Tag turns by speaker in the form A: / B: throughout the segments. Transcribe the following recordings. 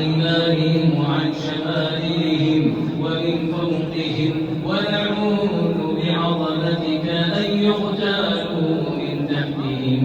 A: أيمانهم وعن شمائلهم ومن فوقهم، ونعوذ بعظمتك أن يغتالوا من تحتهم.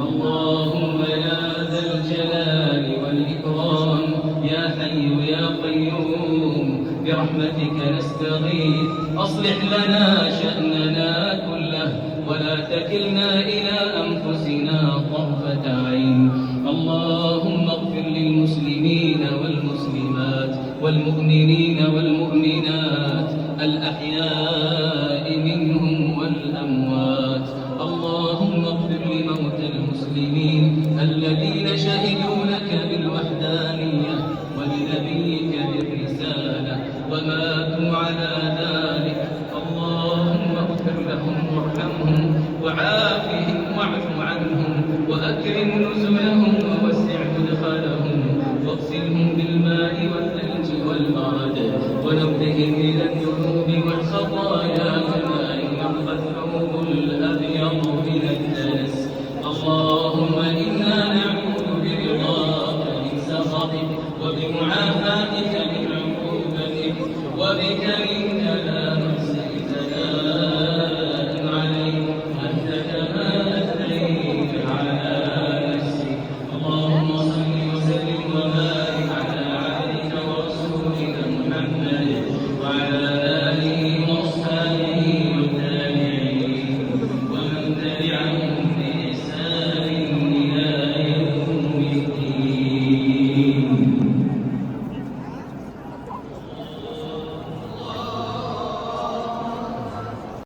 A: اللهم يا ذا الجلال والإكرام يا حي يا قيوم برحمتك نستغيث، أصلح لنا شأننا كله ولا تكلنا إلى أنفسنا طرفة عين. اللهم اغفر للمسلمين والمسلمات والمؤمنين والمؤمنات الأحياء منهم والأموات. اللهم اغفر لموتى المسلمين الذين شهدوا لك بالوحدانية ولنبيك بالرسالة وماتوا على ذلك. اللهم اغفر لهم وارحمهم وعافهم واعف عنهم وأكرم نزلهم ووسع مدخلهم واغسلهم بالماء والثلج والبرد ونقهم من الذنوب والخطايا كما ينقى الثوب الأبيض من الدنس. اللهم إنا نعوذ برضاك من سخطك وبمعافاتك من عقوبتك وبك منك لا